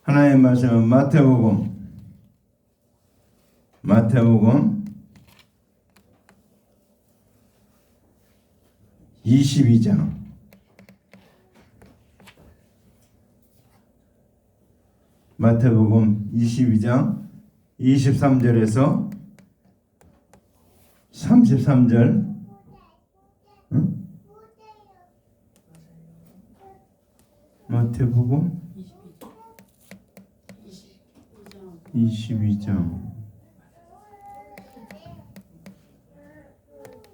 하나님의 말씀은 마태복음 22장 마태복음 22장 23절에서 33절. 응? 마태복음 22장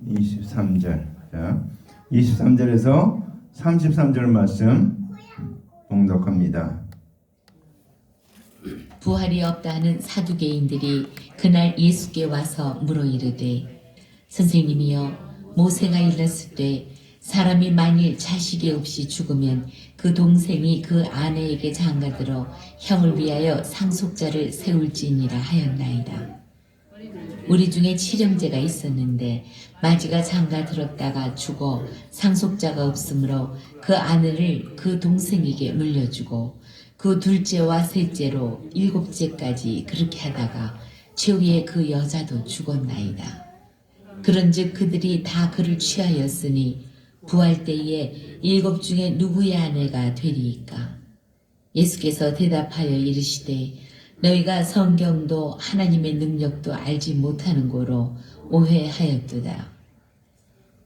23절. 자, 23절에서 33절 말씀 봉독합니다. 부활이 없다 하는 사두개인들이 그날 예수께 와서 물어 이르되 선생님이여 모세가 일렀을 때 사람이 만일 자식이 없이 죽으면 그 동생이 그 아내에게 장가들어 형을 위하여 상속자를 세울지니라 하였나이다. 우리 중에 칠형제가 있었는데 마지가 장가들었다가 죽어 상속자가 없으므로 그 아내를 그 동생에게 물려주고 그 둘째와 셋째로 일곱째까지 그렇게 하다가 최후에 그 여자도 죽었나이다. 그런즉 그들이 다 그를 취하였으니 부활 때에 일곱 중에 누구의 아내가 되리이까? 예수께서 대답하여 이르시되 너희가 성경도 하나님의 능력도 알지 못하는 고로 오해하였도다.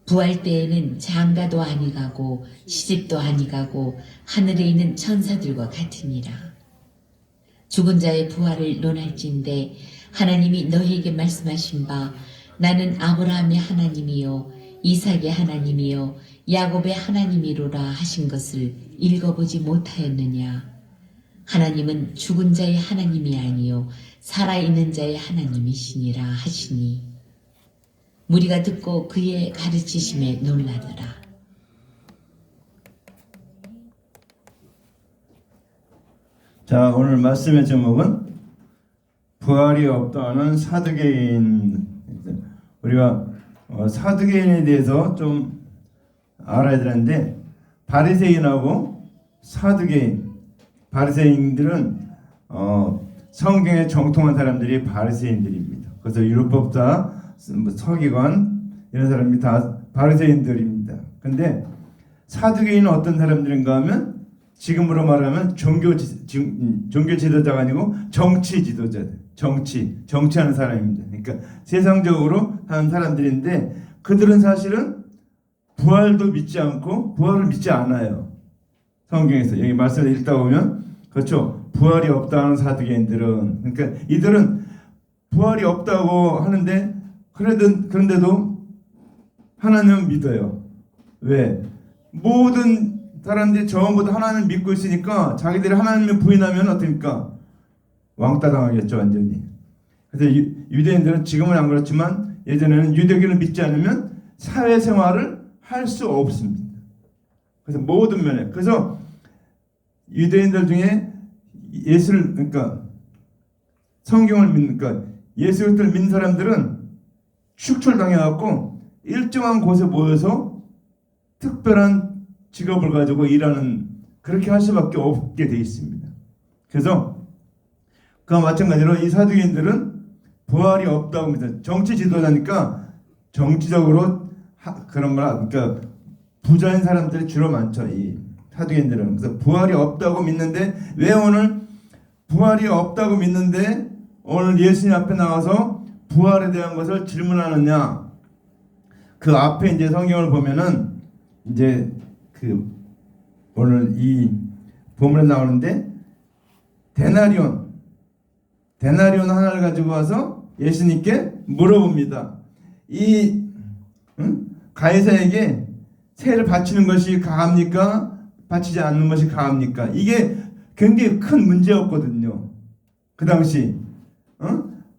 부활 때에는 장가도 아니가고 시집도 아니가고 하늘에 있는 천사들과 같으니라. 죽은 자의 부활을 논할진대 하나님이 너희에게 말씀하신 바 나는 아브라함의 하나님이요 이삭의 하나님이요 야곱의 하나님이로라 하신 것을 읽어보지 못하였느냐. 하나님은 죽은 자의 하나님이 아니요 살아있는 자의 하나님이시니라 하시니 무리가 듣고 그의 가르치심에 놀라더라. 자, 오늘 말씀의 제목은 부활이 없다는 사두개인. 우리가 사두개인에 대해서 좀 알아야 되는데 바리새인하고 사두개인, 바리새인들은 성경에 정통한 사람들이 바리새인들입니다. 그래서 율법사, 서기관 이런 사람이 다 바리새인들입니다. 근데 사두개인은 어떤 사람들인가 하면 지금으로 말하면 종교 지도자가 아니고 정치 지도자들, 정치하는 사람입니다. 그러니까 세상적으로 하는 사람들인데 그들은 사실은 부활도 믿지 않고 부활을 믿지 않아요. 성경에서 여기 말씀을 읽다 보면 그렇죠. 부활이 없다는 사두개인들은, 그러니까 이들은 부활이 없다고 하는데 그런데도 하나님은 믿어요. 왜? 모든 사람들이 전부 다 하나님을 믿고 있으니까 자기들이 하나님을 부인하면 어떻습니까? 왕따 당하겠죠, 완전히. 그래서 유대인들은 지금은 안 그렇지만 예전에는 유대교를 믿지 않으면 사회생활을 할 수 없습니다. 그래서 모든 면에. 그래서 유대인들 중에 그러니까 성경을 믿으니까 예수 그리스도를 믿는 사람들은 축출당해갖고 일정한 곳에 모여서 특별한 직업을 가지고 일하는, 그렇게 할 수밖에 없게 되어 있습니다. 그래서 그와 마찬가지로 이 사두개인들은 부활이 없다고 합니다. 정치 지도자니까 정치적으로 그런 말, 그러니까 부자인 사람들이 주로 많죠. 이 사두개인들은. 그래서 부활이 없다고 믿는데 왜 오늘 부활이 없다고 믿는데 오늘 예수님 앞에 나와서 부활에 대한 것을 질문하느냐? 그 앞에 이제 성경을 보면은 이제 그 오늘 이 본문에 나오는데 데나리온 하나를 가지고 와서 예수님께 물어봅니다. 이 가이사에게 세를 바치는 것이 가합니까? 바치지 않는 것이 가합니까? 이게 굉장히 큰 문제였거든요. 그 당시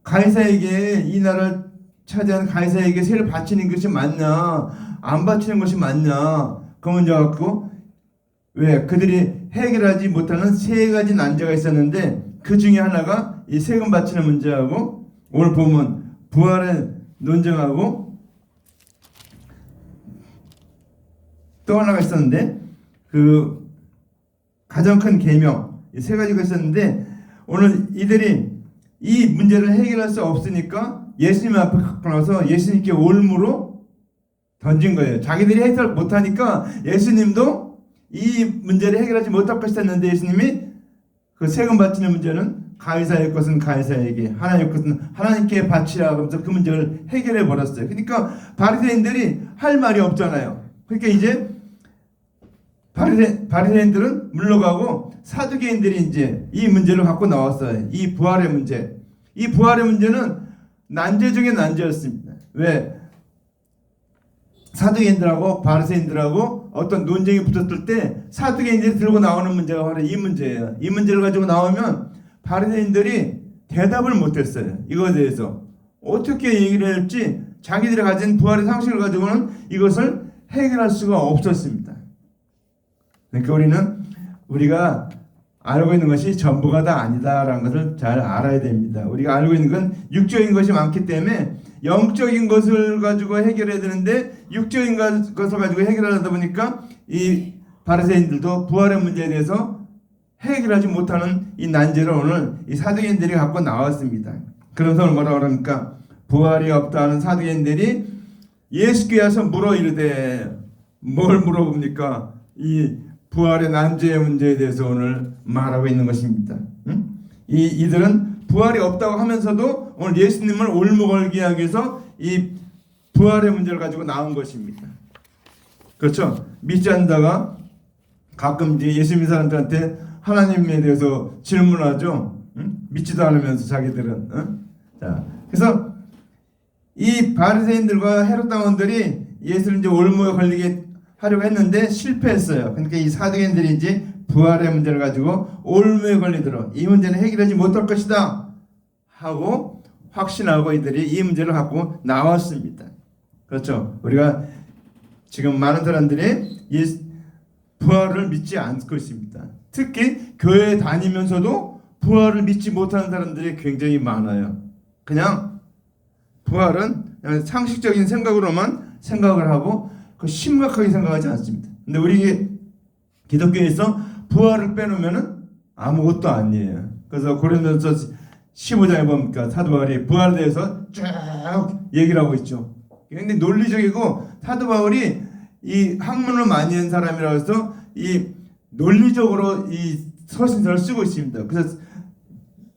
가이사에게, 이 나라를 차지한 가이사에게 세를 바치는 것이 맞냐, 안 바치는 것이 맞냐, 그 문제 갖고 왜 그들이 해결하지 못하는 세 가지 난제가 있었는데 그 중에 하나가 이 세금 바치는 문제하고 오늘 보면 부활의 논쟁하고 또 하나가 있었는데 그 가장 큰 계명, 이 세 가지가 있었는데 오늘 이들이 이 문제를 해결할 수 없으니까 예수님 앞에 갖고 나와서 예수님께 올무로 던진 거예요. 자기들이 해결 못하니까 예수님도 이 문제를 해결하지 못할 것이다 했는데 예수님이 그 세금 바치는 문제는 가이사의 것은 가이사에게, 하나님의 것은 하나님께 바치라 하면서 그 문제를 해결해 버렸어요. 그러니까 바리새인들이 할 말이 없잖아요. 그러니까 이제 바리새인들은 물러가고 사두개인들이 이제 이 문제를 갖고 나왔어요. 이 부활의 문제. 이 부활의 문제는 난제 중에 난제였습니다. 왜? 사두개인들하고 바리새인들하고 어떤 논쟁이 붙었을 때 사두개인들이 들고 나오는 문제가 바로 이 문제예요. 이 문제를 가지고 나오면 바리새인들이 대답을 못했어요. 이거에 대해서 어떻게 얘기를 할지 자기들이 가진 부활의 상식을 가지고는 이것을 해결할 수가 없었습니다. 그러니까 우리가 알고 있는 것이 전부가 다 아니다라는 것을 잘 알아야 됩니다. 우리가 알고 있는 건 육적인 것이 많기 때문에 영적인 것을 가지고 해결해야 되는데 육적인 것을 가지고 해결하다 보니까 이 바리새인들도 부활의 문제에 대해서 해결하지 못하는 이 난제를 오늘 이 사두개인들이 갖고 나왔습니다. 그래서 뭐라고 그러니까 부활이 없다는 사두개인들이 예수께 와서 물어 이르되, 뭘 물어봅니까? 이 부활의 난제의 문제에 대해서 오늘 말하고 있는 것입니다. 이들은 부활이 없다고 하면서도 오늘 예수님을 올무걸게 하기 위해서 이 부활의 문제를 가지고 나온 것입니다. 그렇죠? 믿지 않다가 가끔 이제 예수 믿는 사람들한테 하나님에 대해서 질문하죠. 믿지도 않으면서 자기들은. 자, 그래서 이 바리새인들과 헤롯 당원들이 예수를 이제 올무에 걸리게 하려고 했는데 실패했어요. 그러니까 이 사두개인들이 이제 부활의 문제를 가지고 올무에 걸리도록 이 문제는 해결하지 못할 것이다 하고 확신하고 이들이 이 문제를 갖고 나왔습니다. 그렇죠? 우리가 지금 많은 사람들이 부활을 믿지 않고 있습니다. 특히 교회에 다니면서도 부활을 믿지 못하는 사람들이 굉장히 많아요. 그냥 부활은 그냥 상식적인 생각으로만 생각을 하고 그 심각하게 생각하지 않습니다. 근데 우리 기독교에서 부활을 빼놓으면은 아무것도 아니에요. 그래서 고린도서 15장에 보니까 사도 바울이 부활에 대해서 쭉 얘기를 하고 있죠. 굉장히 논리적이고 사도 바울이 이 학문을 많이 한 사람이라고 해서 이 논리적으로 이 서신서를 쓰고 있습니다. 그래서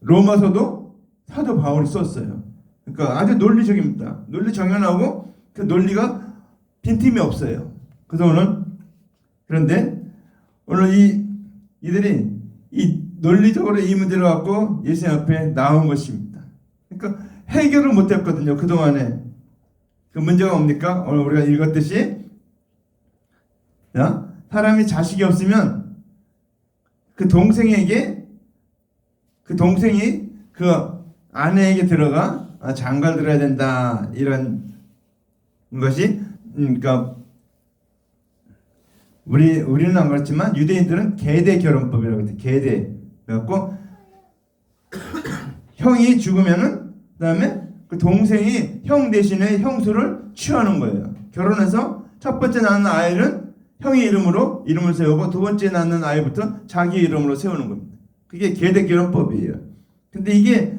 로마서도 사도 바울이 썼어요. 그러니까 아주 논리적입니다. 논리 정연하고 그 논리가 빈틈이 없어요. 그래서 그런데 오늘 이들이 이 논리적으로 이 문제를 갖고 예수님 앞에 나온 것입니다. 그러니까 해결을 못했거든요. 그동안에. 그 문제가 뭡니까? 오늘 우리가 읽었듯이 사람이 자식이 없으면 그 동생이 그 아내에게 들어가 장가를 들어야 된다 이런 것이 그러니까 우리는 안 그렇지만 유대인들은 계대 결혼법이라고 해요. 계대. 그래갖고 형이 죽으면은 그다음에 그 동생이 형 대신에 형수를 취하는 거예요. 결혼해서 첫 번째 낳는 아이는 형의 이름을 세우고 두 번째 낳는 아이부터 자기 이름으로 세우는 겁니다. 그게 계대 결혼법이에요. 근데 이게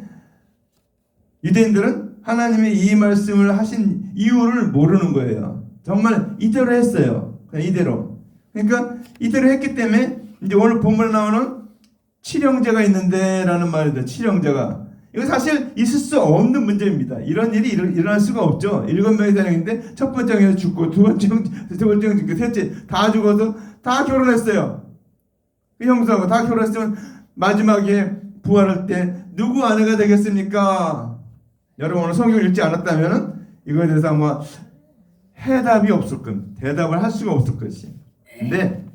유대인들은 하나님의 이 말씀을 하신 이유를 모르는 거예요. 정말 이대로 했어요. 그냥 이대로. 그러니까 이대로 했기 때문에 이제 오늘 본문에 나오는 칠형제가 있는데라는 말이죠. 칠형제가. 이거 사실 있을 수 없는 문제입니다. 이런 일이 일어날 수가 없죠. 7명이 사냥인데 첫 번째 형이 죽고 두 번째 형 죽고 셋째 다 죽어서 다 결혼했어요. 그 형수하고 다 결혼했으면 마지막에 부활할 때 누구 아내가 되겠습니까? 여러분 오늘 성경을 읽지 않았다면 이거에 대해서 아마 해답이 없을 겁니다. 대답을 할 수가 없을 것이. 근데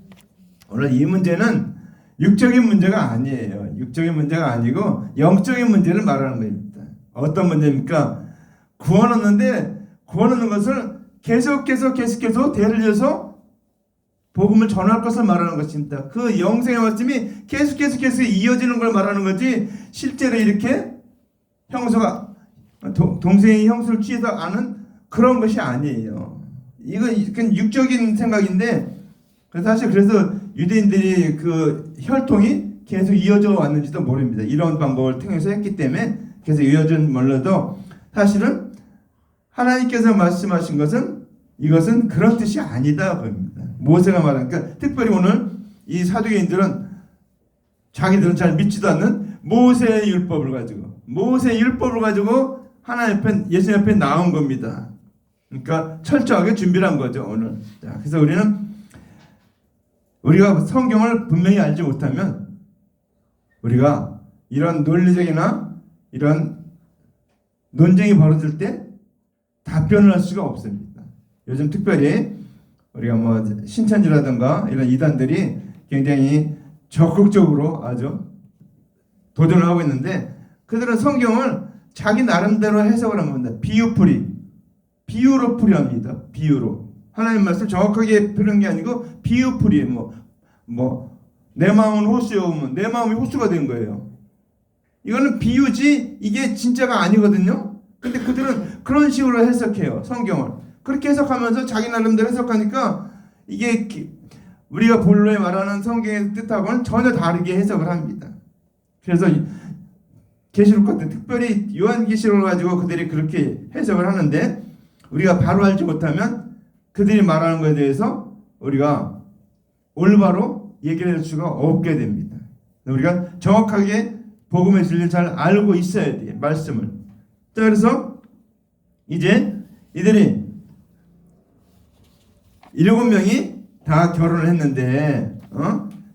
오늘 이 문제는 육적인 문제가 아니에요. 육적인 문제가 아니고 영적인 문제를 말하는 겁니다. 어떤 문제입니까? 구원 얻는데 구원 얻는 것을 계속해서 대를 이어서 복음을 전할 것을 말하는 것입니다. 그 영생의 말씀이 계속해서 이어지는 걸 말하는 거지 실제로 이렇게 형수가 동생이 형수를 취해서 아는 그런 것이 아니에요. 이건 육적인 생각인데 사실 그래서 유대인들이 그 혈통이 계속 이어져 왔는지도 모릅니다. 이런 방법을 통해서 했기 때문에 계속 이어진 몰라도 사실은 하나님께서 말씀하신 것은 이것은 그런 뜻이 아니다 겁니다. 모세가 말하니까 특별히 오늘 이 사두개인들은 자기들은 잘 믿지도 않는 모세의 율법을 가지고 하나님 앞에 예수님 앞에 나온 겁니다. 그러니까 철저하게 준비를 한 거죠 오늘. 자, 그래서 우리가 성경을 분명히 알지 못하면 우리가 이런 논리적이나 이런 논쟁이 벌어질 때 답변을 할 수가 없습니다. 요즘 특별히 우리가 뭐 신천지라든가 이런 이단들이 굉장히 적극적으로 아주 도전을 하고 있는데 그들은 성경을 자기 나름대로 해석을 한 겁니다. 비유로 풀이합니다. 비유로 하나님 말씀 정확하게 표현한 게 아니고 비유풀이 내 마음은 호수여우면 내 마음이 호수가 된 거예요. 이거는 비유지 이게 진짜가 아니거든요. 근데 그들은 그런 식으로 해석해요. 성경을 그렇게 해석하면서 자기 나름대로 해석하니까 이게 우리가 본래 말하는 성경의 뜻하고는 전혀 다르게 해석을 합니다. 그래서 계시록 같은 특별히 요한계시록을 가지고 그들이 그렇게 해석을 하는데 우리가 바로 알지 못하면 그들이 말하는 것에 대해서 우리가 올바로 얘기를 할 수가 없게 됩니다. 우리가 정확하게 복음의 진리를 잘 알고 있어야 돼요. 말씀을. 자, 그래서 이제 이들이 7명이 다 결혼을 했는데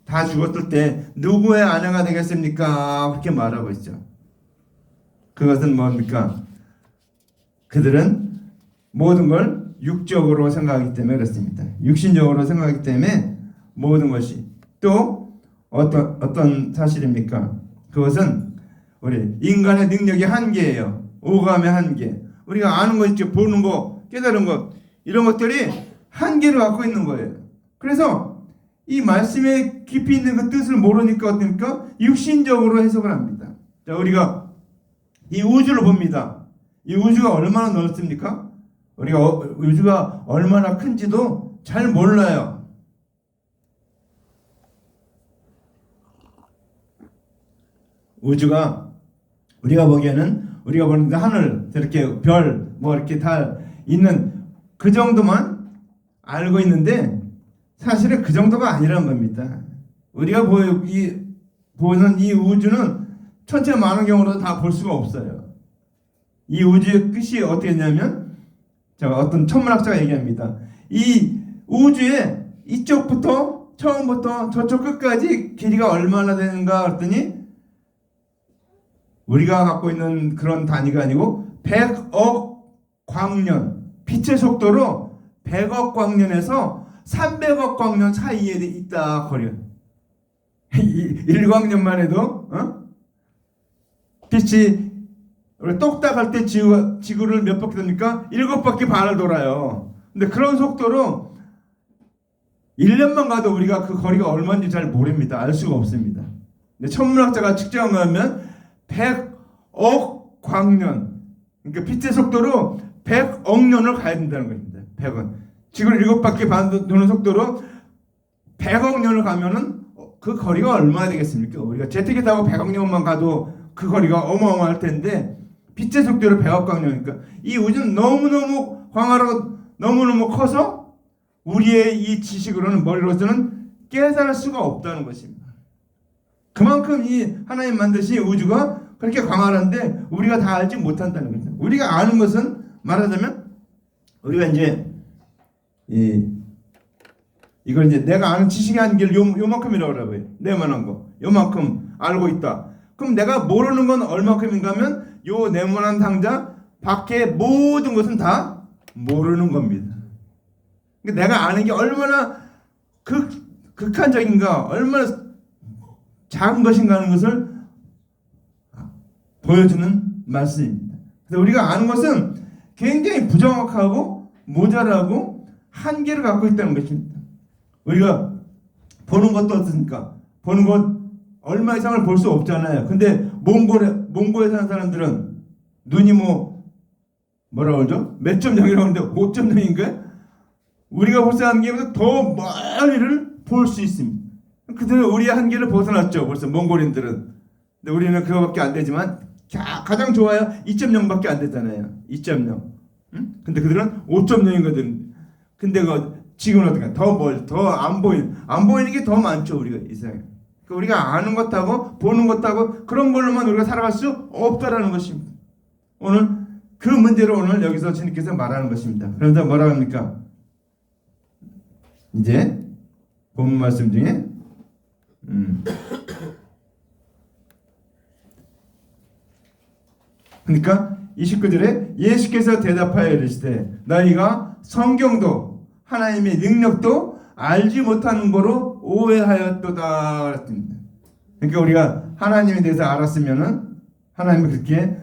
다 죽었을 때 누구의 아내가 되겠습니까? 그렇게 말하고 있죠. 그것은 뭡니까? 그들은 모든 걸 육적으로 생각하기 때문에 그렇습니다. 육신적으로 생각하기 때문에 모든 것이 또 어떤 사실입니까? 그것은 우리 인간의 능력의 한계예요. 오감의 한계. 우리가 아는 거 있죠. 보는 거, 깨달은 거 이런 것들이 한계를 갖고 있는 거예요. 그래서 이 말씀에 깊이 있는 그 뜻을 모르니까 어떻습니까? 육신적으로 해석을 합니다. 자, 우리가 이 우주를 봅니다. 이 우주가 얼마나 넓습니까? 우리가 우주가 얼마나 큰지도 잘 몰라요. 우주가 우리가 보는데 하늘 이렇게 별 이렇게 다 있는 그 정도만 알고 있는데 사실은 그 정도가 아니란 겁니다. 우리가 보는 이 우주는 천체 많은 경우로 다 볼 수가 없어요. 이 우주의 끝이 어떻게 했냐면 어떤 천문학자가 얘기합니다. 이 우주의 이쪽부터 처음부터 저쪽 끝까지 길이가 얼마나 되는가 했더니 우리가 갖고 있는 그런 단위가 아니고 100억 광년 빛의 속도로 100억 광년에서 300억 광년 사이에 있다 거려. 1광년만 해도 빛이 똑딱할 때 지구를 몇 바퀴 돕니까? 7바퀴 반을 돌아요. 근데 그런 속도로 1년만 가도 우리가 그 거리가 얼마인지 잘 모릅니다. 알 수가 없습니다. 근데 천문학자가 측정한 거면 100억 광년, 그러니까 빛의 속도로 100억 년을 가야 된다는 겁니다. 100원. 지구를 7바퀴 반 도는 속도로 100억 년을 가면은 그 거리가 얼마나 되겠습니까? 우리가 제트기 타고 100억 년만 가도 그 거리가 어마어마할 텐데 빛의 속도로 100억 광년이니까 이 우주는 너무너무 광활하고 너무너무 커서 우리의 이 지식으로는 머리로서는 깨달을 수가 없다는 것입니다. 그만큼 이 하나님 만드신 우주가 그렇게 광활한데 우리가 다 알지 못한다는 거죠. 우리가 아는 것은 말하자면 우리가 이제 이걸 이제 내가 아는 지식의 한계를 요만큼이라고 그래요. 네모난 거. 요만큼 알고 있다. 그럼 내가 모르는 건 얼마큼인가 하면 요 네모난 상자 밖에 모든 것은 다 모르는 겁니다. 그러니까 내가 아는 게 얼마나 극한적인가, 얼마나 작은 것인가 하는 것을 보여주는 말씀입니다. 그래서 우리가 아는 것은 굉장히 부정확하고 모자라고 한계를 갖고 있다는 것입니다. 우리가 보는 것도 어떻습니까? 보는 것 얼마 이상을 볼 수 없잖아요. 근데 몽골에 사는 사람들은 눈이 뭐라고 그러죠? 몇 점 0이라고 하는데 5점 0인가? 우리가 볼 수 있는 게 더 멀리를 볼 수 있습니다. 그들은 우리의 한계를 벗어났죠. 벌써 몽골인들은. 근데 우리는 그거밖에 안 되지만 가장 좋아야 2.0밖에 안 되잖아요. 2.0. 응? 근데 그들은 5.0이거든. 근데 지금은 어떻게 더 안 보이는 게 더 많죠. 우리가 이 세상에. 그러니까 우리가 아는 것하고 보는 것하고 그런 걸로만 우리가 살아갈 수 없다라는 것입니다. 오늘 그 문제로 오늘 여기서 주님께서 말하는 것입니다. 그런데 뭐라고 합니까? 이제 본문 말씀 중에 그러니까 29절에 예수께서 대답하여 이르시되 너희가 성경도 하나님의 능력도 알지 못하는 거로 오해하였도다 그랬습니다. 그러니까 우리가 하나님에 대해서 알았으면은 하나님은 그렇게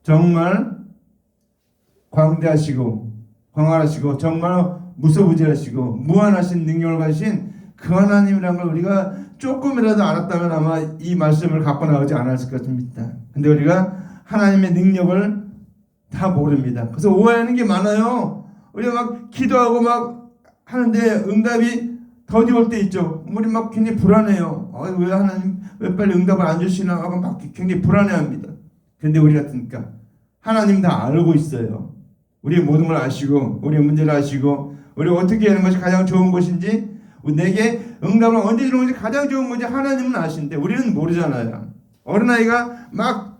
정말 광대하시고 광활하시고 정말 무소부지하시고 무한하신 능력을 가진 그 하나님이라는 걸 우리가 조금이라도 알았다면 아마 이 말씀을 갖고 나오지 않았을 것 같습니다. 근데 우리가 하나님의 능력을 다 모릅니다. 그래서 오해하는 게 많아요. 우리가 막 기도하고 막 하는데 응답이 더디 올 때 있죠. 우리 막 굉장히 불안해요. 왜 하나님 왜 빨리 응답을 안 주시나 하고 막 굉장히 불안해합니다. 근데 우리 같으니까 하나님 다 알고 있어요. 우리의 모든 걸 아시고 우리의 문제를 아시고 우리가 어떻게 하는 것이 가장 좋은 것인지 내게 응답을 언제 주는 것이 가장 좋은 건지 하나님은 아시는데 우리는 모르잖아요. 어린아이가 막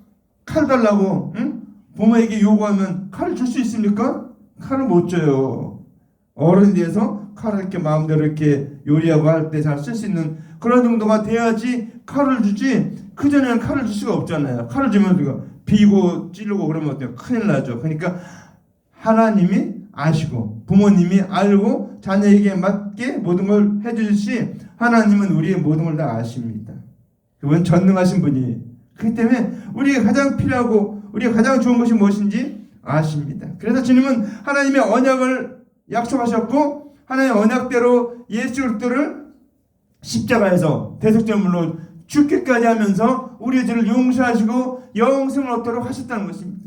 칼 달라고 부모에게 요구하면 칼을 줄 수 있습니까? 칼을 못 줘요. 어른이 돼서 칼을 이렇게 마음대로 이렇게 요리하고 할 때 잘 쓸 수 있는 그런 정도가 돼야지 칼을 주지. 그 전에는 칼을 줄 수가 없잖아요. 칼을 주면 우리가 비고 찌르고 그러면 어때요? 큰일 나죠. 그러니까 하나님이 아시고 부모님이 알고 자녀에게 맞게 모든 걸 해주듯이 하나님은 우리의 모든 걸 다 아십니다. 그분 전능하신 분이 그렇기 때문에 우리가 가장 필요하고 우리가 가장 좋은 것이 무엇인지 아십니다. 그래서 주님은 하나님의 언약을 약속하셨고 하나님의 언약대로 예수 그리스도를 십자가에서 대속제물로 죽기까지 하면서 우리의 죄를 용서하시고 영생을 얻도록 하셨다는 것입니다.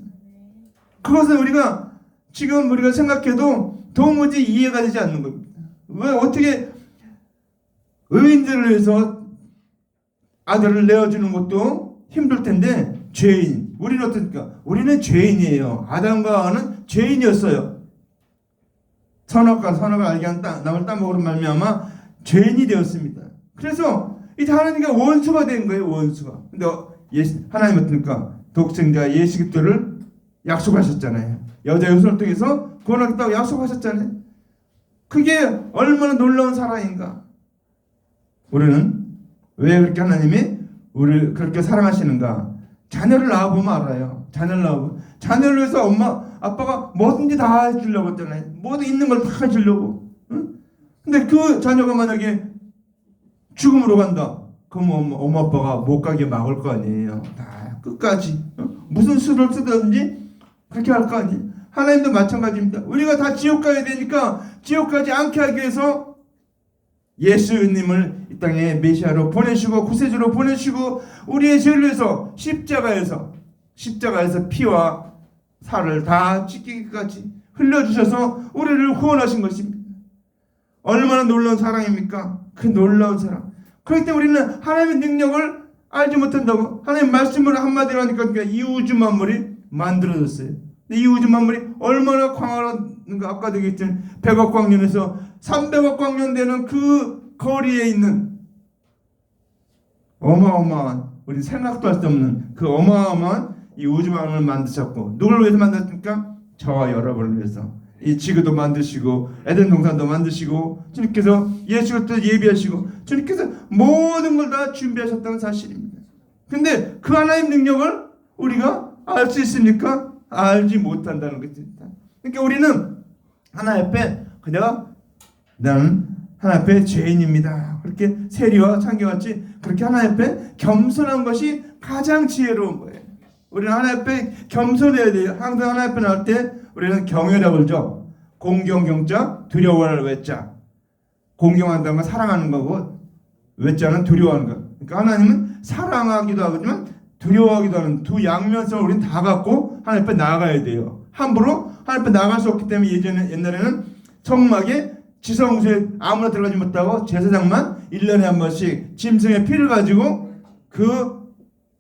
그것은 우리가 지금 우리가 생각해도 도무지 이해가 되지 않는 겁니다. 왜 어떻게 의인들을 위해서 아들을 내어주는 것도 힘들 텐데 죄인 우리는 어떻습니까? 우리는 죄인이에요. 아담과 하와는 죄인이었어요. 선악과 알게 한 남을 따먹으로 말미암아 죄인이 되었습니다. 그래서 이제 하나님과 원수가 된 거예요. 원수가. 근데 하나님 어떻습니까? 독생자 예수 그리스도를 약속하셨잖아요. 여자 요소를 통해서 구원하겠다고 약속하셨잖아요. 그게 얼마나 놀라운 사랑인가. 우리는 왜 그렇게 하나님이 우리를 그렇게 사랑하시는가. 자녀를 낳아보면 알아요. 자녀를 위해서 엄마 아빠가 뭐든지 다 해주려고 했잖아요. 뭐든 있는 걸 다 해주려고. 응? 근데 그 자녀가 만약에 죽음으로 간다. 그럼 엄마 아빠가 못 가게 막을 거 아니에요. 다 끝까지. 무슨 수를 쓰든지 그렇게 할 거 아니에요. 하나님도 마찬가지입니다. 우리가 다 지옥 가야 되니까 지옥 가지 않게 하기 위해서 예수님을 이 땅에 메시아로 보내시고 구세주로 보내시고 우리의 죄를 위해서 십자가에서 피와 살을 다 찢기기까지 흘려주셔서 우리를 구원하신 것입니다. 얼마나 놀라운 사랑입니까? 그 놀라운 사랑. 그렇기 때문에 우리는 하나님의 능력을 알지 못한다고. 하나님 말씀으로 한마디로 하니까 이 우주 만물이 만들어졌어요. 이 우주 만물이 얼마나 광활한가. 아까도 얘기했잖아요. 100억 광년에서 300억 광년 되는 그 거리에 있는 어마어마한 우리 생각도 할 수 없는 그 어마어마한 이 우주 만물을 만드셨고 누구를 위해서 만드셨습니까? 저와 여러분을 위해서. 이 지구도 만드시고 에덴 동산도 만드시고 주님께서 예수 그리스도 예비하시고 주님께서 모든 걸 다 준비하셨다는 사실입니다. 근데 그 하나님 능력을 우리가 알 수 있습니까? 알지 못한다는 것입니다. 그러니까 우리는 하나님 앞에 나는 하나님 앞에 죄인입니다. 그렇게 세리와 창기같이 그렇게 하나님 앞에 겸손한 것이 가장 지혜로운 거예요. 우리는 하나님 앞에 겸손해야 돼요. 항상 하나님 앞에 나올 때 우리는 경외라고 그러죠. 공경경자 두려워할 외자. 공경한다는 건 사랑하는 거고 외자는 두려워하는 거. 그러니까 하나님은 사랑하기도 하지만 두려워하기도 하는 두 양면성을 우리는 다 갖고 하나님 앞에 나아가야 돼요. 함부로 하나님 앞에 나아갈 수 없기 때문에 옛날에는 성막에 지성소에 아무나 들어가지 못하고 제사장만 1년에 한 번씩 짐승의 피를 가지고 그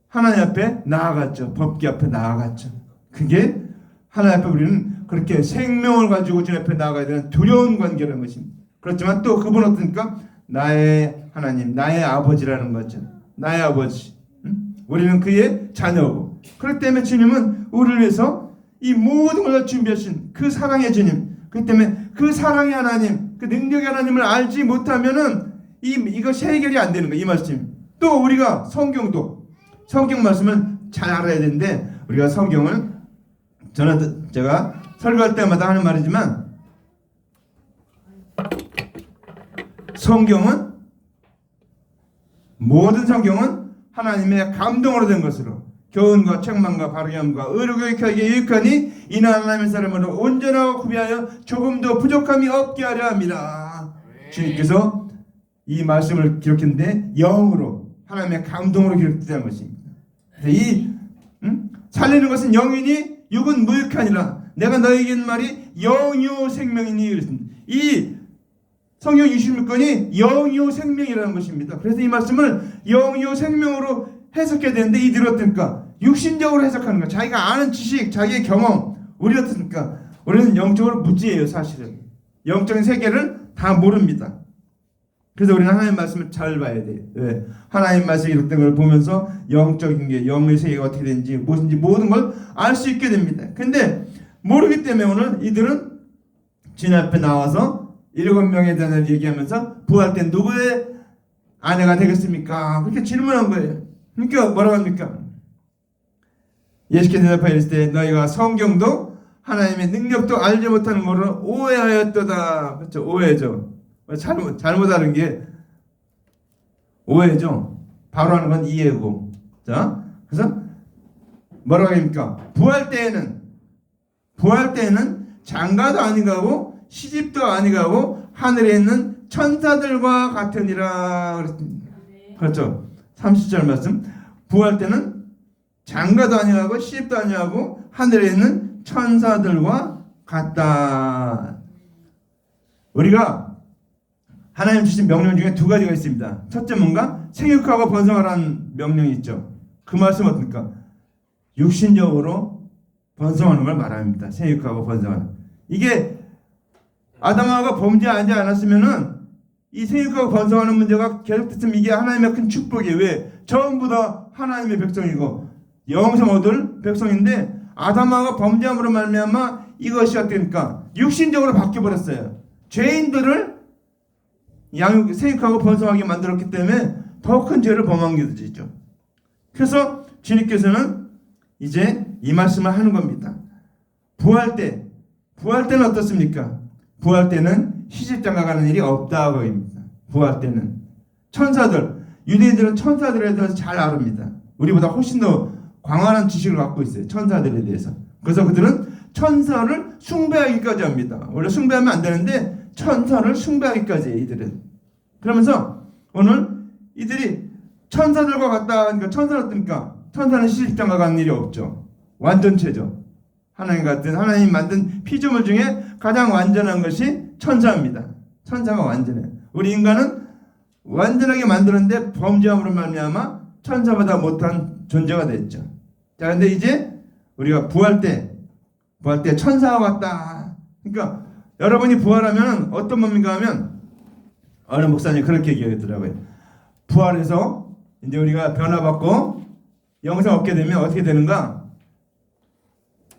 하나님 앞에 나아갔죠. 법궤 앞에 나아갔죠. 그게 하나님 앞에 우리는 그렇게 생명을 가지고 주님 앞에 나아가야 되는 두려운 관계라는 것입니다. 그렇지만 또 그분 어떻습니까? 나의 하나님, 나의 아버지라는 거죠. 나의 아버지. 우리는 그의 자녀고. 그렇기 때문에 주님은 우리를 위해서 이 모든 걸 준비하신 그 사랑의 주님. 그렇기 때문에 그 사랑의 하나님, 그 능력의 하나님을 알지 못하면은 이것이 해결이 안 되는 거예요. 이 말씀. 또 우리가 성경도 성경 말씀을 잘 알아야 되는데 우리가 성경을 제가 설교할 때마다 하는 말이지만 모든 성경은 하나님의 감동으로 된 것으로 교훈과 책망과 바르게 함과 의로 교육하기에 유익하니 이는 하나님의 사람으로 온전하고 구비하여 조금도 부족함이 없게 하려 합니다. 주님께서 이 말씀을 기록했는데 영으로 하나님의 감동으로 기록되는 것입니다. 살리는 것은 영이니 육은 무익하니라. 내가 너에게 한 말이 영이요 생명이니 그랬습니다. 이 성경 26권이 영이요 생명이라는 것입니다. 그래서 이 말씀을 영이요 생명으로 해석해야 되는데 이들이 어떻습니까? 육신적으로 해석하는 거. 자기가 아는 지식, 자기의 경험. 우리 어떻습니까? 우리는 영적으로 무지해요. 사실은 영적인 세계를 다 모릅니다. 그래서 우리는 하나님 말씀을 잘 봐야 돼요. 왜? 하나님 말씀이 이렇게 걸 보면서 영적인 게 영의 세계가 어떻게 되는지 무엇인지 모든 걸 알 수 있게 됩니다. 근데 모르기 때문에 오늘 이들은 주님 앞에 나와서 7명에 대한 얘기하면서 부활 때 누구의 아내가 되겠습니까? 그렇게 질문한 거예요. 그러니까 뭐라고 합니까? 예수께서 대답하여 이르시되 너희가 성경도 하나님의 능력도 알지 못하는 것으로 오해하였도다. 그렇죠? 오해죠. 잘못 하는 게 오해죠. 바로 하는 건 이해고. 자, 그래서 뭐라고 합니까? 부활 때에는 장가도 아니가고 시집도 아니가고 하늘에 있는 천사들과 같으니라 그랬습니다. 그렇죠? 30절 말씀. 부활 때는 장가도 아니가고 시집도 아니하고 하늘에 있는 천사들과 같다. 우리가 하나님 주신 명령 중에 두 가지가 있습니다. 첫째 뭔가? 생육하고 번성하라는 명령이 있죠. 그 말씀 어떻습니까? 육신적으로 번성하는 걸 말합니다. 생육하고 번성하는. 이게 아담하고 범죄하지 않았으면은 이 생육하고 번성하는 문제가 계속됐으면 이게 하나님의 큰 축복이에요. 왜? 전부 다 하나님의 백성이고 영생 얻을 백성인데 아담하고 범죄함으로 말미암아 이것이 어떻습니까? 육신적으로 바뀌어버렸어요. 죄인들을 생육하고 번성하게 만들었기 때문에 더 큰 죄를 범한 게 되죠. 그래서 주님께서는 이제 이 말씀을 하는 겁니다. 부활 때는 어떻습니까? 부활 때는 시집장가 가는 일이 없다고 합니다. 부활 때는 유대인들은 천사들에 대해서 잘 아릅니다. 우리보다 훨씬 더 광활한 지식을 갖고 있어요. 천사들에 대해서. 그래서 그들은 천사를 숭배하기까지 합니다. 원래 숭배하면 안 되는데 천사를 숭배하기까지 해요. 이들은. 그러면서 오늘 이들이 천사들과 같다. 그러니까 천사는 어떻습니까? 천사는 시집장가 가는 일이 없죠. 완전체죠. 하나님 만든 피조물 중에 가장 완전한 것이 천사입니다. 천사가 완전해요. 우리 인간은 완전하게 만드는데 범죄함으로 말미암아 천사보다 못한 존재가 됐죠. 자, 근데 이제 우리가 부활 때 천사와 같다. 그러니까 여러분이 부활하면 어떤 뭡니까 하면 어느 목사님이 그렇게 얘기하더라고요. 부활해서 이제 우리가 변화받고 영생 얻게 되면 어떻게 되는가?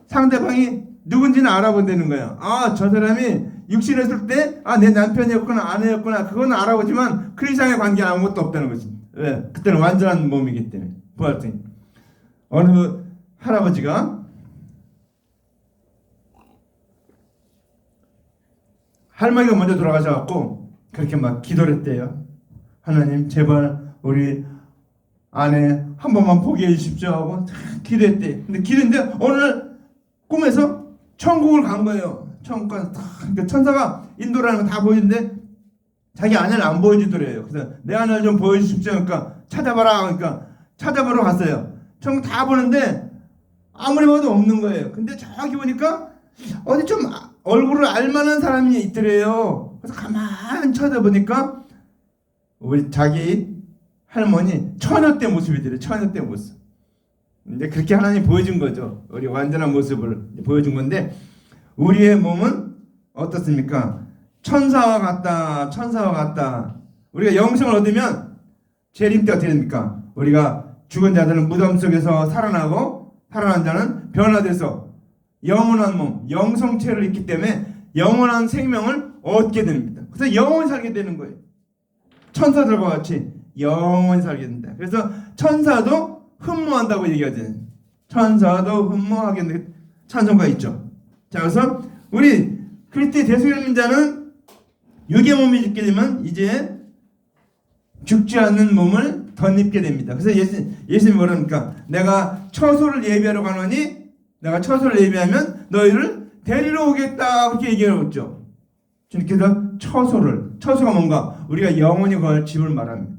상대방이 누군지는 알아본다는 거예요. 아, 저 사람이 육신에 있을 때 내 남편이었구나 아내였구나 그건 알아보지만 그 이상의 관계는 아무것도 없다는 거지. 왜? 그때는 완전한 몸이기 때문에. 부활 때 어느 할아버지가 할머니가 먼저 돌아가셔갖고 그렇게 막 기도를 했대요. 하나님 제발 우리 아내 한 번만 보게 해주십시오 하고 기도했대. 근데 기도했는데 어느 날 꿈에서 천국을 간 거예요. 천국 가서 그러니까 천사가 인도라는 거 다 보여주는데 자기 아내를 안 보여주더래요. 그래서 내 아내를 좀 보여주십시오. 그러니까 찾아봐라. 그러니까 찾아보러 갔어요. 천국 다 보는데 아무리 봐도 없는 거예요. 근데 저기 보니까 어디 좀 얼굴을 알만한 사람이 있더래요. 그래서 가만히 쳐다보니까 우리 자기 할머니 처녀 때 모습이더래. 처녀 때 모습. 이제 그렇게 하나님 보여준 거죠. 우리 완전한 모습을 보여준 건데 우리의 몸은 어떻습니까? 천사와 같다. 천사와 같다. 우리가 영생을 얻으면 재림 때 어떻게 됩니까? 우리가 죽은 자들은 무덤 속에서 살아나고 살아난 자는 변화돼서 영원한 몸, 영성체를 입기 때문에 영원한 생명을 얻게 됩니다. 그래서 영원히 살게 되는 거예요. 천사들과 같이 영원히 살게 된다. 그래서 천사도 흠모한다고 얘기하잖아요. 천사도 흠모하게 찬송가 있죠. 자, 그래서 우리 그리스도의 대속의 자는 육의 몸이 죽게 되면 이제 죽지 않는 몸을 덧입게 됩니다. 그래서 예수님이 뭐랍니까? 내가 처소를 예비하러 가노니 내가 처소를 예비하면 너희를 데리러 오겠다. 그렇게 얘기하고 있죠. 주님께서 처소가 뭔가 우리가 영원히 걸 집을 말합니다.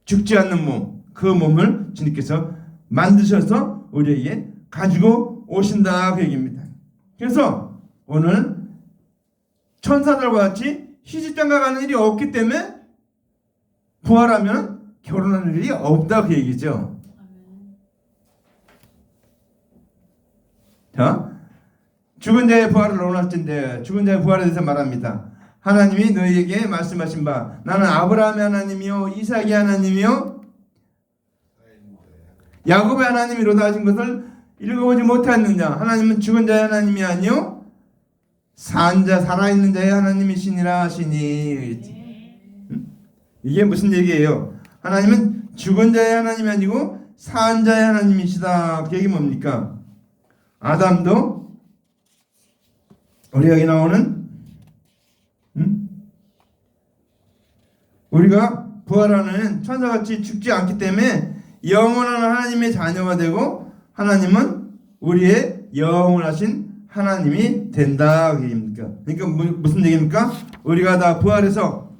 죽지 않는 몸, 그 몸을 주님께서 만드셔서 우리에게 가지고 오신다 그 얘기입니다. 그래서 오늘 천사들과 같이 시집장가 가는 일이 없기 때문에 부활하면 결혼하는 일이 없다 그 얘기죠. 자, 죽은 자의 부활을 논할진데 죽은 자의 부활에 대해서 말합니다. 하나님이 너희에게 말씀하신 바 나는 아브라함의 하나님이요 이삭의 하나님이요 야곱의 하나님이로다 하신 것을 읽어보지 못했느냐. 하나님은 죽은 자의 하나님이 아니요 살아있는 자의 하나님이시니라 하시니. 이게 무슨 얘기예요? 하나님은 죽은 자의 하나님이 아니고 산 자의 하나님이시다. 그 얘기 뭡니까? 아담도 우리 여기 나오는 우리가 부활하는 천사같이 죽지 않기 때문에 영원한 하나님의 자녀가 되고 하나님은 우리의 영원하신 하나님이 된다 그 얘기입니까? 그러니까 무슨 얘기입니까? 우리가 다 부활해서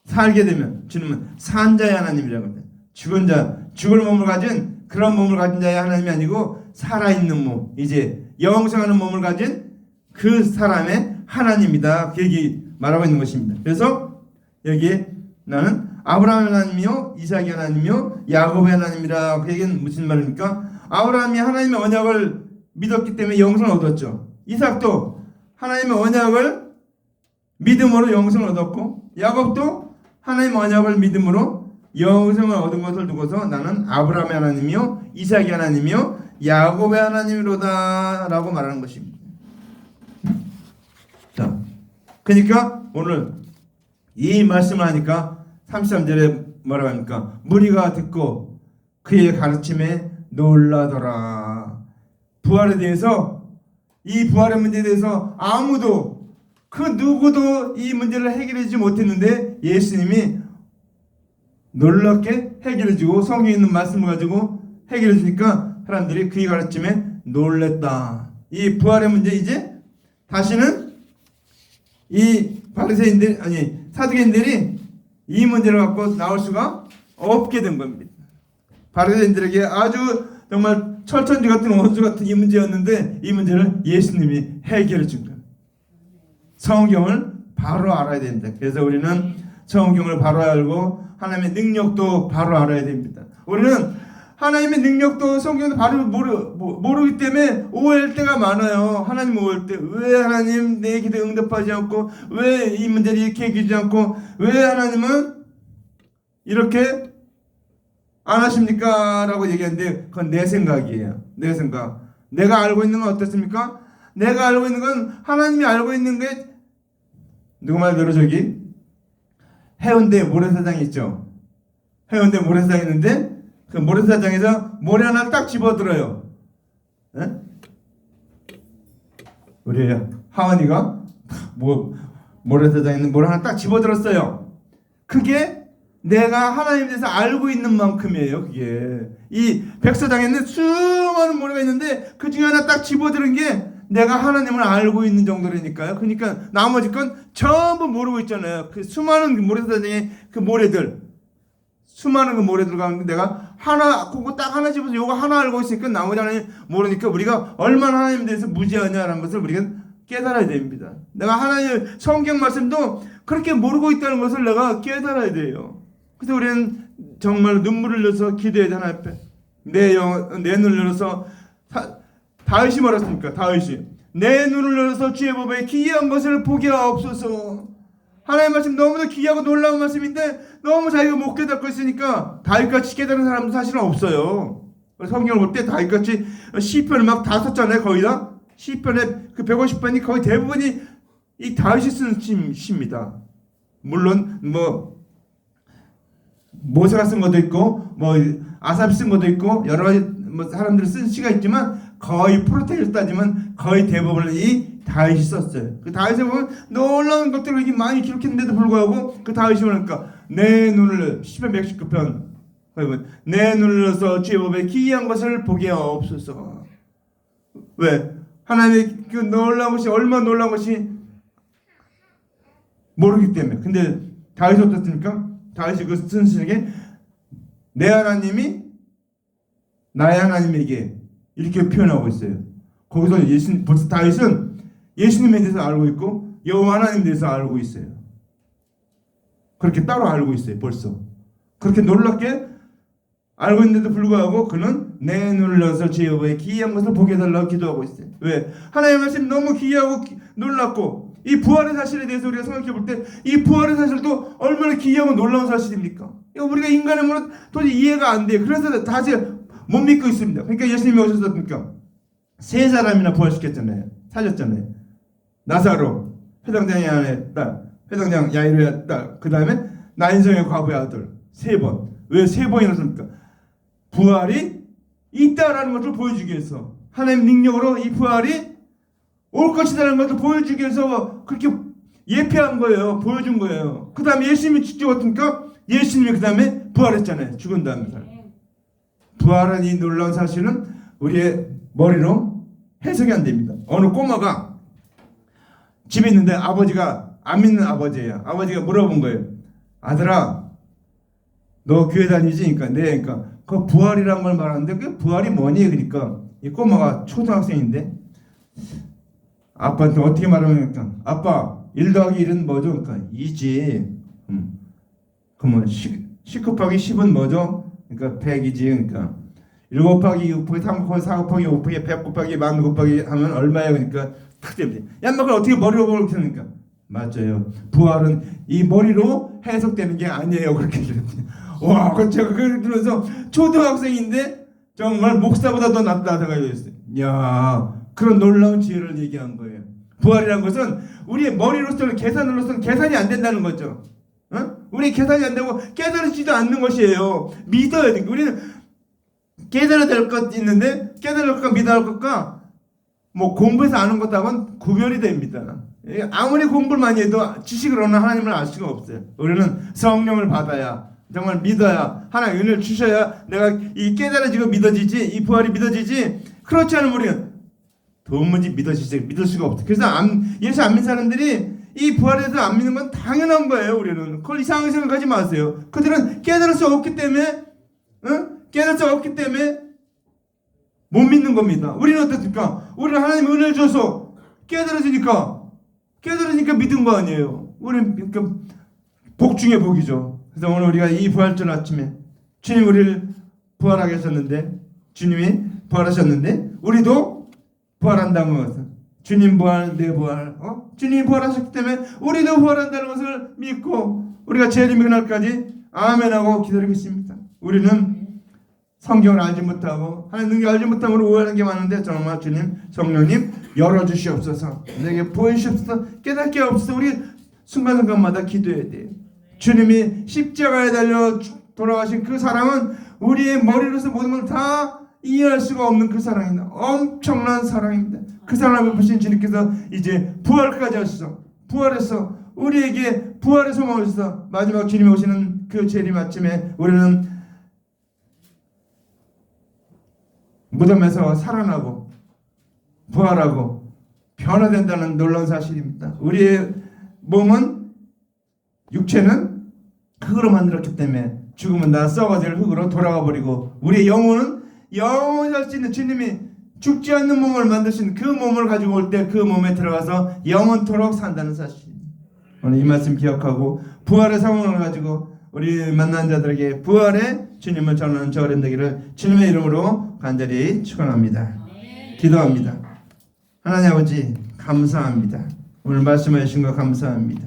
살게 되면 주님은 산 자의 하나님이라고 합니다. 죽은 자, 죽을 몸을 가진 그런 몸을 가진 자의 하나님이 아니고 살아있는 몸, 이제 영생하는 몸을 가진 그 사람의 하나님이다. 그 얘기 말하고 있는 것입니다. 그래서 여기에 나는 아브라함의 하나님이요 이삭의 하나님이요 야곱의 하나님이라. 그 얘기는 무슨 말입니까? 아브라함이 하나님의 언약을 믿었기 때문에 영생을 얻었죠. 이삭도 하나님의 언약을 믿음으로 영생을 얻었고 야곱도 하나님의 언약을 믿음으로 영생을 얻은 것을 두고서 나는 아브라함의 하나님이요 이삭의 하나님이요 야곱의 하나님이로다 라고 말하는 것입니다. 자, 그러니까 오늘 이 말씀을 하니까 33절에 뭐라고 합니까? 무리가 듣고 그의 가르침에 놀라더라. 부활에 대해서, 이 부활의 문제에 대해서 아무도 그 누구도 이 문제를 해결하지 못했는데 예수님이 놀랍게 해결해주고 성경에 있는 말씀을 가지고 해결해주니까 사람들이 그의 가르침에 놀랬다. 이 부활의 문제 이제 다시는 이 바리새인들 아니 사두개인들이 이 문제를 갖고 나올 수가 없게 된 겁니다. 바리새인들에게 아주 정말 철천지 같은 원수 같은 이 문제였는데 이 문제를 예수님이 해결해 준 거예요. 성경을 바로 알아야 된다. 그래서 우리는 성경을 바로 알고 하나님의 능력도 바로 알아야 됩니다. 우리는 하나님의 능력도 성경도 바로 모르기 때문에 오해할 때가 많아요. 하나님 오해할 때 왜 하나님 내 기도에 응답하지 않고 왜 이 문제를 이렇게 해결하지 않고 왜 하나님은 이렇게 안 하십니까? 라고 얘기하는데 그건 내 생각이에요. 내 생각. 내가 알고 있는 건 어떻습니까? 내가 알고 있는 건 하나님이 알고 있는 게 누구 말대로 저기 해운대 모래사장이 있죠. 해운대 모래사장이 있는데 그 모래사장에서 모래 하나 딱 집어들어요. 에? 우리 하원이가 모래사장에 있는 모래 하나 딱 집어들었어요. 그게 내가 하나님에 대해서 알고 있는 만큼이에요. 그게 이 백사장에는 수많은 모래가 있는데 그 중에 하나 딱 집어들은 게 내가 하나님을 알고 있는 정도라니까요. 그러니까 나머지 건 전부 모르고 있잖아요. 그 수많은 모래사장의 그 모래들, 수많은 그 모래들 가운데 내가 하나, 그거 딱 하나 집어서 요거 하나 알고 있으니까 나머지 하나님 모르니까 우리가 얼마나 하나님에 대해서 무지하냐라는 것을 우리가 깨달아야 됩니다. 내가 하나님 성경 말씀도 그렇게 모르고 있다는 것을 내가 깨달아야 돼요. 그래서 우리는 정말 눈물을 흘려서 기도해야 돼. 하나님 앞에 내 눈을 열어서 다윗이 말했습니까? 다윗이 내 눈을 열어서 주의 법에 기이한 것을 보게 하옵소서. 하나님의 말씀 너무도 귀하고 놀라운 말씀인데 너무 자기가 못 깨닫고 있으니까 다윗같이 깨달은 사람도 사실은 없어요. 성경을 볼 때 다윗같이 시편을 막 다 썼잖아요. 거의 다 시편의 그 150편이 거의 대부분이 이 다윗이 쓴 시입니다. 물론 뭐 모세가 쓴 것도 있고 뭐 아삽이 쓴 것도 있고 여러 가지 뭐 사람들이 쓴 시가 있지만 거의 프로테를 따지면 거의 대부분을 이 다윗이 썼어요. 그 다윗에 보면 놀라운 것들을 이렇게 많이 기록했는데도 불구하고 그 다윗이 보니까 내 눈을 시편 119편 내 눈을 열어서 주의 법에 기이한 것을 보게 하옵소서. 왜? 하나님의 그 놀라운 것이 얼마나 놀라운 것이 모르기 때문에. 근데 다윗이 어떻습니까? 다윗이 그 쓴 시에 내 하나님이 나의 하나님에게 이렇게 표현하고 있어요. 거기서 벌써 다윗은 예수님에 대해서 알고 있고 여호와 하나님에 대해서 알고 있어요. 그렇게 따로 알고 있어요. 벌써 그렇게 놀랍게 알고 있는데도 불구하고 그는 내 눈을 열어서 제 여호와의 기이한 것을 보게 해달라고 기도하고 있어요. 왜? 하나님의 말씀이 너무 기이하고 놀랍고 이 부활의 사실에 대해서 우리가 생각해 볼 때 이 부활의 사실도 얼마나 기이하고 놀라운 사실입니까? 이거 우리가 인간의 몸으로 도저히 이해가 안 돼요. 그래서 다시 못 믿고 있습니다. 그러니까 예수님이 오셨으니까 세 사람이나 부활시켰잖아요. 살렸잖아요. 나사로, 회당장 야이로의 딸, 회당장 야이로의 딸, 그 다음에 나인성의 과부의 아들 세 번. 왜 세 번이나 씁니까? 부활이 있다라는 것을 보여주기 위해서 하나님 능력으로 이 부활이 올 것이라는 것을 보여주기 위해서 그렇게 예표한 거예요. 보여준 거예요. 그 다음에 예수님이 직접 왔으니까 예수님이 그 다음에 부활했잖아요. 죽은 다음에. 부활한 이 놀라운 사실은 우리의 머리로 해석이 안 됩니다. 어느 꼬마가 집에 있는데 아버지가 안 믿는 아버지예요. 아버지가 물어본 거예요. 아들아, 너 교회 다니지? 그러니까 네. 그러니까 그 부활이란 걸 말하는데 그 부활이 뭐니? 그러니까 이 꼬마가 초등학생인데 아빠한테 어떻게 말하면 그러니까 아빠 1 더하기 1은 뭐죠? 그러니까 2지. 그러면 10 곱하기 10은 뭐죠? 그러니까 100이지. 그러니까 1 곱하기 2 곱하기 3 곱하기 4 곱하기 5 곱하기 100 곱하기 10,000 곱하기 하면 얼마예요? 그러니까 탁 됩니다. 야, 그걸 어떻게 머리로 보니까 맞아요. 부활은 이 머리로 해석되는 게 아니에요. 그렇게 얘기했더니 와, 그 제가 그걸 들으면서 초등학생인데 정말 목사보다 더 낫다 생각했어요. 야, 그런 놀라운 지혜를 얘기한 거예요. 부활이라는 것은 우리의 머리로서는 계산으로서는 계산이 안 된다는 거죠. 우리 계산이 안 되고 깨달지도 않는 것이에요. 믿어야 돼. 우리는 깨달아야 될 것 있는데 깨달을 것과 믿어야 할 것과 뭐 공부해서 아는 것하고는 구별이 됩니다. 아무리 공부를 많이 해도 지식으로는 하나님을 알 수가 없어요. 우리는 성령을 받아야 정말 믿어야 하나님 은혜를 주셔야 내가 이 깨달아지고 믿어지지 이 부활이 믿어지지 그렇지 않으면 우리는 도무지 믿을 수가 없어요. 그래서 예수 안 믿는 사람들이 이 부활에 대해서 안 믿는 건 당연한 거예요. 우리는 그걸 이상하게 생각하지 마세요. 그들은 깨달을 수 없기 때문에 깨달을 수 없기 때문에 못 믿는 겁니다. 우리는 어떻습니까? 우리는 하나님 은혜를 줘서 깨달으니까 믿은 거 아니에요. 우리는 그러니까 복 중에 복이죠. 그래서 오늘 우리가 이 부활절 아침에 주님 우리를 부활하게 하셨는데 주님이 부활하셨는데 우리도 부활한다는 것은 주님 부활 내 부활 주님이 부활하셨기 때문에 우리도 부활한다는 것을 믿고 우리가 재림의 그날까지 아멘하고 기다리겠습니다. 우리는 성경을 알지 못하고 하나님 능력을 알지 못하면 오해하는 게 많은데 정말 주님 성령님 열어주시옵소서 내게 보여주시옵소서 깨닫게 없어서 우리 순간순간마다 기도해야 돼요. 주님이 십자가에 달려 돌아가신 그 사랑은 우리의 머리로서 모든 걸 다 이해할 수가 없는 그 사랑입니다. 엄청난 사랑입니다. 그 사랑을 베푸신 주님께서 이제 부활까지 하셔서 부활해서 우리에게 부활의 소망을 주셔서 마지막 주님이 오시는 그 재림 아침에 우리는 무덤에서 살아나고 부활하고 변화된다는 놀라운 사실입니다. 우리의 몸은 육체는 흙으로 만들었기 때문에 죽으면 다 썩어질 흙으로 돌아가 버리고 우리의 영혼은 영원히 살 수 있는 주님이 죽지 않는 몸을 만드신 그 몸을 가지고 올 때 그 몸에 들어가서 영원토록 산다는 사실. 오늘 이 말씀 기억하고 부활의 상황을 가지고 우리 만난 자들에게 부활의 주님을 전하는 저 어린 되기를 주님의 이름으로 간절히 축원합니다. 기도합니다. 하나님 아버지 감사합니다. 오늘 말씀해 주신 거 감사합니다.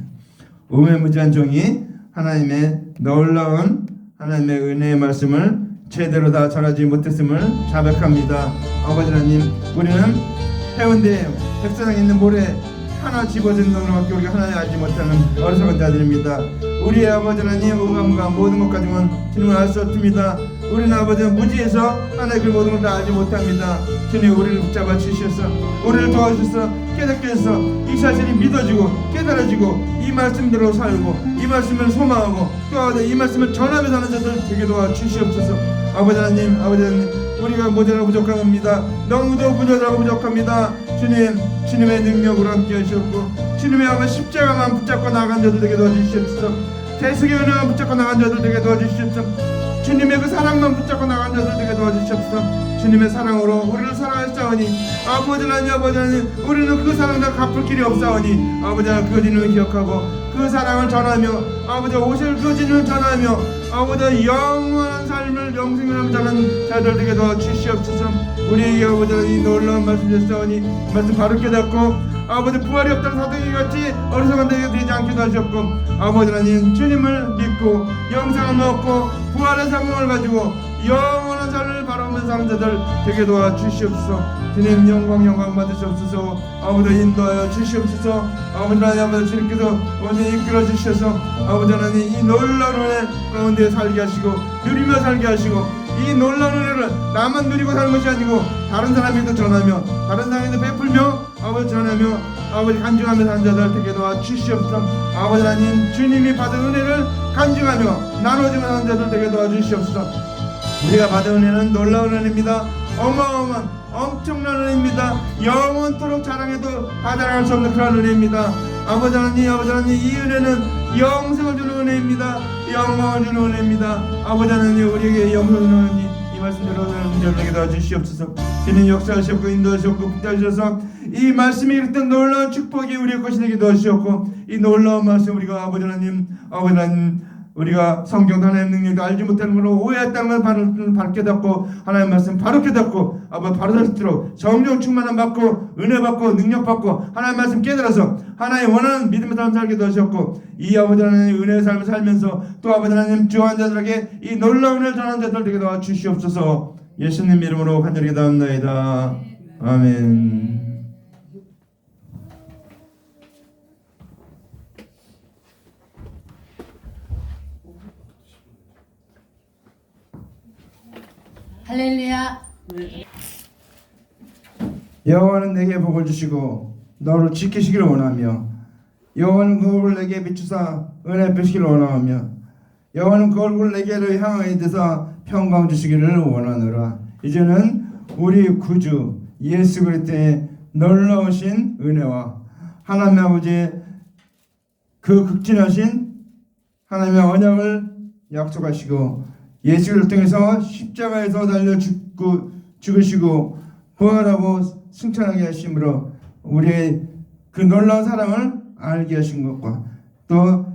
우매무지한 종이 하나님의 놀라운 하나님의 은혜의 말씀을 제대로 다 전하지 못했음을 자백합니다. 아버지 하나님, 우리는 해운대 백사장에 있는 모래 하나 집어든 것으로밖에 우리가 하나님 알지 못하는 어리석은 자들입니다. 우리의 아버지 하나님, 오감과 모든 것 가지고는 주님을 알 수 없습니다. 우리는 아버지는 무지해서 하나님 그 모든 걸 다 알지 못합니다. 주님, 우리를 붙잡아 주셔서 우리를 도와주셔서 깨닫게 해서 이 사실이 믿어지고 깨달아지고 이 말씀대로 살고 이 말씀을 소망하고 또 이 말씀을 전하며 사는 자들 되게 도와주시옵소서. 아버지 하나님, 아버지 하나님, 우리가 모자라고 부족한 겁니다. 너무도 부족하고 부족합니다. 주님, 주님의 능력으로 함께 하시옵고 주님의 아버지 십자가만 붙잡고 나간 자들 되게 도와주시옵소서. 대속의 은혜만 붙잡고 나간 자들 되게 도와주시옵소서. 주님의 그 사랑만 붙잡고 나간 자들 되게 도와주시옵소서. 주님의 사랑으로 우리를 사랑하시사오니 아버지 하나님, 아버지 하나님, 우리는 그 사랑을 갚을 길이 없사오니 아버지 하나님, 그 주님을 기억하고 그 사랑을 전하며 아버지 오실 그 주님을 전하며 아버지 영원한 삶을 영생을 전하는 자들 되게 도와주시옵소서. 우리에게 아버지 이 놀라운 말씀 주시사오니 말씀 바로 깨닫고 아버지 부활이 없다는 사도행전같이 어리석은 자에게 되지 않게 하셨고 아버지 하나님, 주님을 믿고 영생을 얻고 부활의 상황을 가지고 영원한 삶을 바라보면서 사는 자들 되게 도와주시옵소서. 주님 영광 받으시옵소서. 아버지 인도하여 주시옵소서. 아버지 하나님, 아버지 주님께서 오늘 이끌어 주셔서 아버지 하나님 이 놀라운 은혜 가운데 살게 하시고 누리며 살게 하시고 이 놀라운 은혜를 나만 누리고 사는 것이 아니고 다른 사람에게도 전하며 다른 사람에게도 베풀며 아버지 전하며 아버지 간증하며 사는 자들 되게 도와주시옵소서. 아버지 하나님, 주님이 받은 은혜를 간증하며 나눠주며 사는 자들 되게 도와주시옵소서. 우리가 받은 은혜는 놀라운 은혜입니다. 어마어마한 엄청난 은혜입니다. 영원토록 자랑해도 다 자랑할 수 없는 그런 은혜입니다. 아버지 하나님, 아버지 하나님, 이 은혜는 영생을 주는 은혜입니다. 영광을 주는 은혜입니다. 아버지 하나님, 우리에게 영생을 주는 은혜 이 말씀대로 은혜를 도와주시옵소서. 주님 역사하시옵고 인도하시옵고 붙잡으셔서 이 말씀이 이르던 놀라운 축복이 우리의 것이 되게 도와주시옵고 이 놀라운 말씀 우리가 아버지 하나님 우리가 성경 하나님 능력도 알지 못하는 걸로 오해했다는 걸 바로 깨닫고 하나님 말씀 바로 깨닫고 아버지 바로 살 수 있도록 성령 충만함 받고 은혜 받고 능력 받고 하나님 말씀 깨달아서 하나님 원하는 믿음의 삶을 살게 도와주셨고 이 아버지 하나님 은혜의 삶을 살면서 또 아버지 하나님 주한 자들에게 이 놀라운 은혜를 전하는 자들 되게 도와주시옵소서. 예수님 이름으로 간절히 기도합나이다. 아멘. 할렐루야. 여호와는 내게 복을 주시고 너를 지키시기를 원하며 여호와는 그 얼굴을 내게 비추사 은혜 베시기를 원하며 여호와는 그 얼굴을 내게로 향하여 드사 평강 주시기를 원하노라. 이제는 우리 구주 예수 그리스도의 놀라우신 은혜와 하나님 아버지의 그 극진하신 하나님의 언약을 약속하시고 예수를 통해서 십자가에서 달려 죽으시고 부활하고 승천하게 하심으로 우리의 그 놀라운 사랑을 알게 하신 것과 또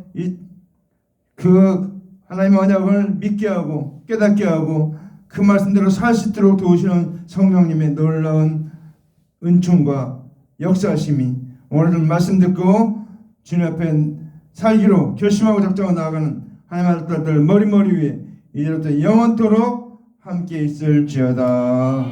그 하나님의 언약을 믿게 하고 깨닫게 하고 그 말씀대로 살 수 있도록 도우시는 성령님의 놀라운 은총과 역사하심이 오늘 말씀 듣고 주님 앞에 살기로 결심하고 작정하고 나아가는 하나님의 아들들 머리 위에 이제부터 영원토록 함께 있을지어다.